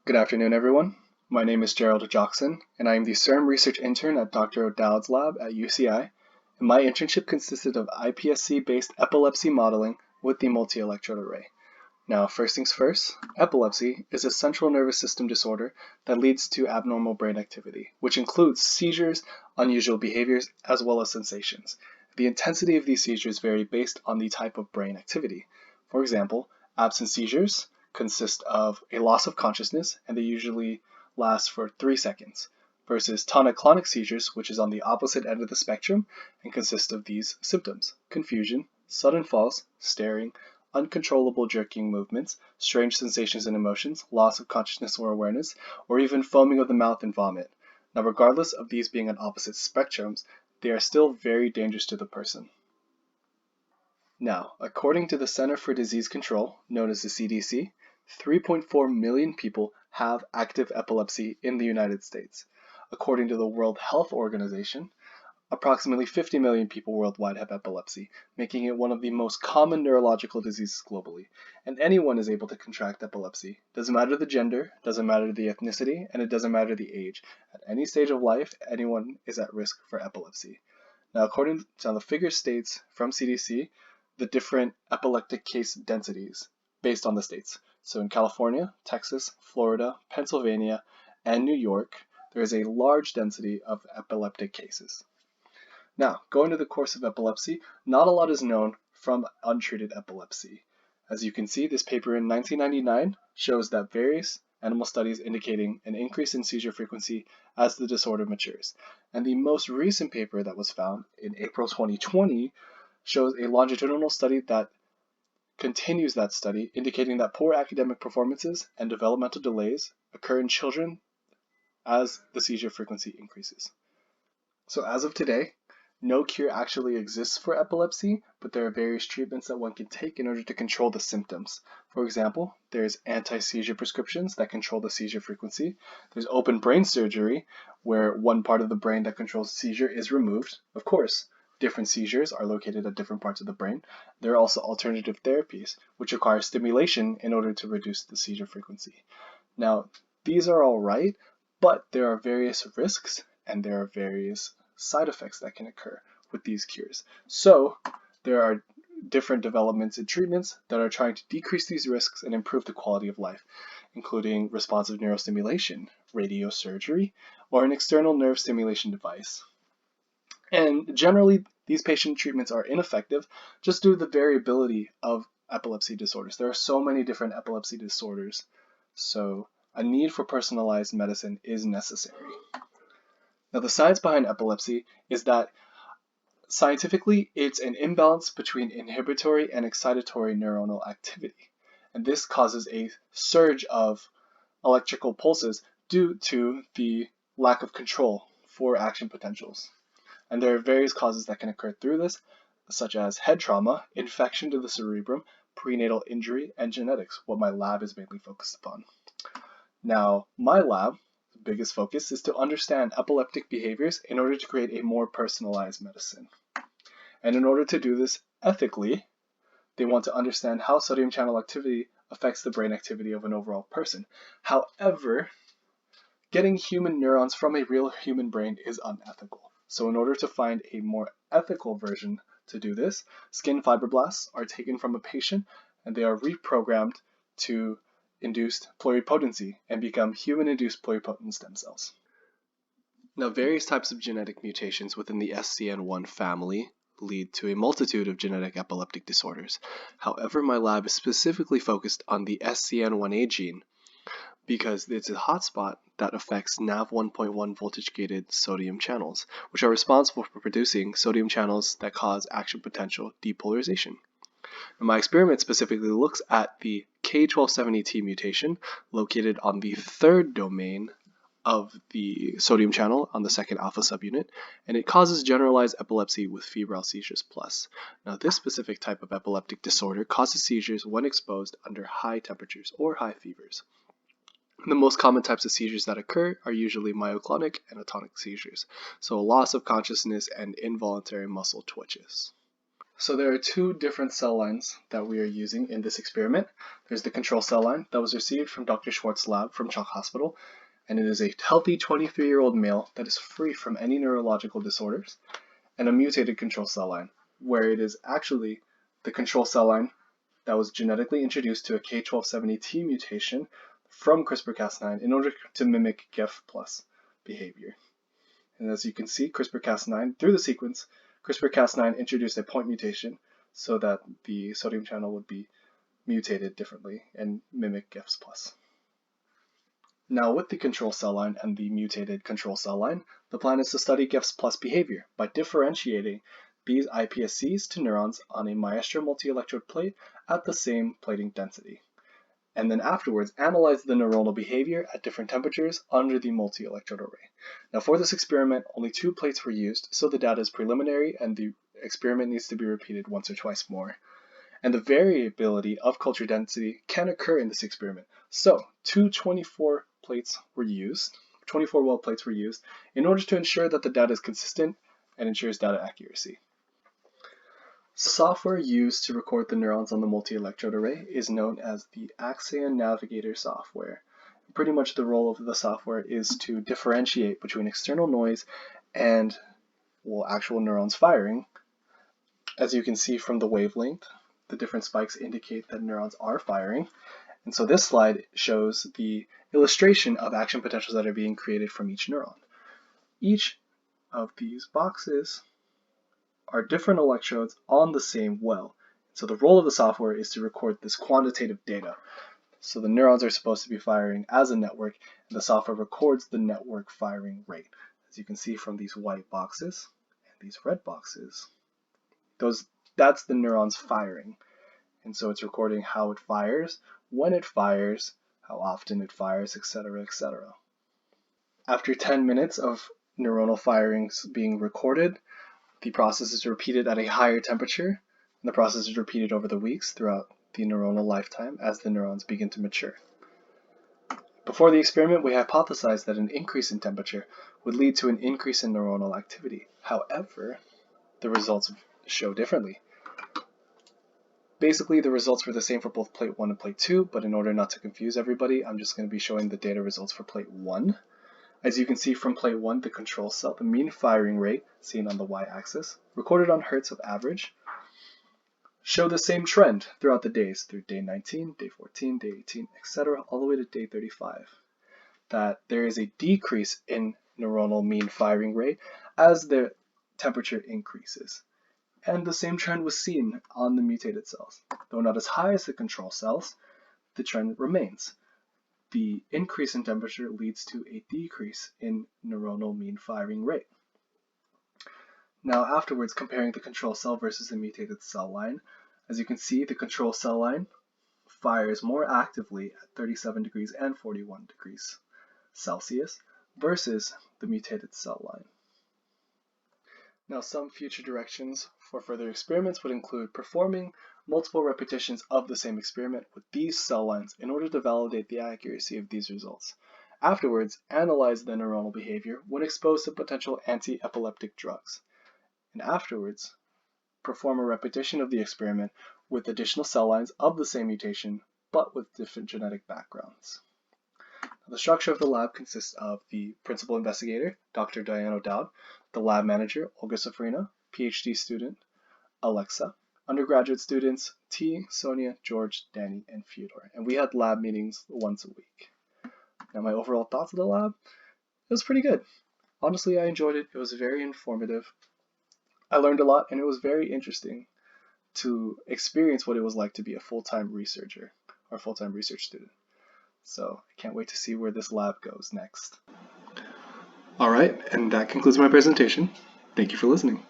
Good afternoon, everyone. My name is Gerald Jackson, and I am the CIRM research intern at Dr. O'Dowd's lab at UCI. And my internship consisted of iPSC-based epilepsy modeling with the Multi-Electrode Array. Now, first things first, epilepsy is a central nervous system disorder that leads to abnormal brain activity, which includes seizures, unusual behaviors, as well as sensations. The intensity of these seizures vary based on the type of brain activity. For example, absent seizures consist of a loss of consciousness, and they usually last for 3 seconds, versus tonic-clonic seizures, which is on the opposite end of the spectrum and consist of these symptoms: confusion, sudden falls, staring, uncontrollable jerking movements, strange sensations and emotions, loss of consciousness or awareness, or even foaming of the mouth and vomit. Now, regardless of these being on opposite spectrums, they are still very dangerous to the person. Now, according to the Center for Disease Control, known as the CDC, 3.4 million people have active epilepsy in the United States. According to the World Health Organization, approximately 50 million people worldwide have epilepsy, making it one of the most common neurological diseases globally. And anyone is able to contract epilepsy. Doesn't matter the gender, doesn't matter the ethnicity, and it doesn't matter the age. At any stage of life, anyone is at risk for epilepsy. Now, according to the figure states from CDC, the different epileptic case densities based on the states. So in California, Texas, Florida, Pennsylvania, and New York, there is a large density of epileptic cases. Now, going to the course of epilepsy, not a lot is known from untreated epilepsy. As you can see, this paper in 1999 shows that various animal studies indicating an increase in seizure frequency as the disorder matures. And the most recent paper that was found in April 2020 shows a longitudinal study that continues that study, indicating that poor academic performances and developmental delays occur in children as the seizure frequency increases. So as of today, no cure actually exists for epilepsy, but there are various treatments that one can take in order to control the symptoms. For example, there's anti-seizure prescriptions that control the seizure frequency. There's open brain surgery, where one part of the brain that controls seizure is removed. Of course, different seizures are located at different parts of the brain. There are also alternative therapies, which require stimulation in order to reduce the seizure frequency. Now, these are all right, but there are various risks and there are various side effects that can occur with these cures. So there are different developments and treatments that are trying to decrease these risks and improve the quality of life, including responsive neurostimulation, radiosurgery, or an external nerve stimulation device. And generally, these patient treatments are ineffective just due to the variability of epilepsy disorders. There are so many different epilepsy disorders, so a need for personalized medicine is necessary. Now, the science behind epilepsy is that scientifically, it's an imbalance between inhibitory and excitatory neuronal activity. And this causes a surge of electrical pulses due to the lack of control for action potentials. And there are various causes that can occur through this, such as head trauma, infection to the cerebrum, prenatal injury, and genetics, what my lab is mainly focused upon. Now, my lab biggest focus is to understand epileptic behaviors in order to create a more personalized medicine. And in order to do this ethically, they want to understand how sodium channel activity affects the brain activity of an overall person. However, getting human neurons from a real human brain is unethical. So in order to find a more ethical version to do this, skin fibroblasts are taken from a patient and they are reprogrammed to induced pluripotency and become human-induced pluripotent stem cells. Now, various types of genetic mutations within the SCN1 family lead to a multitude of genetic epileptic disorders. However, my lab is specifically focused on the SCN1A gene because it's a hotspot that affects NaV 1.1 voltage-gated sodium channels, which are responsible for producing sodium channels that cause action potential depolarization. And my experiment specifically looks at the K1270T mutation located on the third domain of the sodium channel on the second alpha subunit, and it causes generalized epilepsy with febrile seizures plus. Now, this specific type of epileptic disorder causes seizures when exposed under high temperatures or high fevers. The most common types of seizures that occur are usually myoclonic and atonic seizures, so a loss of consciousness and involuntary muscle twitches. So there are two different cell lines that we are using in this experiment. There's the control cell line that was received from Dr. Schwartz's lab from Chalk Hospital, and it is a healthy 23-year-old male that is free from any neurological disorders, and a mutated control cell line, where it is actually the control cell line that was genetically introduced to a K1270T mutation from CRISPR-Cas9 in order to mimic GIF plus behavior. And as you can see, CRISPR-Cas9, through the sequence, CRISPR-Cas9 introduced a point mutation so that the sodium channel would be mutated differently and mimic GIFs plus. Now with the control cell line and the mutated control cell line, the plan is to study GIFs plus behavior by differentiating these iPSCs to neurons on a Maestro multi-electrode plate at the same plating density, and then afterwards analyze the neuronal behavior at different temperatures under the multi-electrode array. Now for this experiment, only 2 plates were used, so the data is preliminary and the experiment needs to be repeated once or twice more. And the variability of culture density can occur in this experiment. So 2 24 plates were used, 24 well plates were used in order to ensure that the data is consistent and ensures data accuracy. Software used to record the neurons on the multi-electrode array is known as the Axion Navigator software. Pretty much the role of the software is to differentiate between external noise and actual neurons firing. As you can see from the wavelength, the different spikes indicate that neurons are firing. And so this slide shows the illustration of action potentials that are being created from each neuron. Each of these boxes are different electrodes on the same well. So the role of the software is to record this quantitative data. So the neurons are supposed to be firing as a network, and the software records the network firing rate. As you can see from these white boxes and these red boxes, that's the neurons firing. And so it's recording how it fires, when it fires, how often it fires, etc., etc. After 10 minutes of neuronal firings being recorded, the process is repeated at a higher temperature, and the process is repeated over the weeks throughout the neuronal lifetime as the neurons begin to mature. Before the experiment, we hypothesized that an increase in temperature would lead to an increase in neuronal activity. However, the results show differently. Basically, the results were the same for both plate 1 and plate 2, but in order not to confuse everybody, I'm just going to be showing the data results for plate 1. As you can see from plate 1, the control cell, the mean firing rate, seen on the y-axis, recorded on hertz of average, show the same trend throughout the days, through day 19, day 14, day 18, etc., all the way to day 35, that there is a decrease in neuronal mean firing rate as the temperature increases. And the same trend was seen on the mutated cells. Though not as high as the control cells, the trend remains. The increase in temperature leads to a decrease in neuronal mean firing rate. Now afterwards, comparing the control cell versus the mutated cell line, as you can see, the control cell line fires more actively at 37 degrees and 41 degrees Celsius versus the mutated cell line. Now, some future directions for further experiments would include performing multiple repetitions of the same experiment with these cell lines in order to validate the accuracy of these results. Afterwards, analyze the neuronal behavior when exposed to potential anti-epileptic drugs. And afterwards, perform a repetition of the experiment with additional cell lines of the same mutation, but with different genetic backgrounds. The structure of the lab consists of the principal investigator, Dr. Diane O'Dowd, the lab manager, Olga Sofrina, PhD student, Alexa, undergraduate students, T, Sonia, George, Danny, and Fyodor. And we had lab meetings once a week. Now my overall thoughts of the lab, it was pretty good. Honestly, I enjoyed it. It was very informative. I learned a lot, and it was very interesting to experience what it was like to be a full-time researcher or full-time research student. So I can't wait to see where this lab goes next. All right, and that concludes my presentation. Thank you for listening.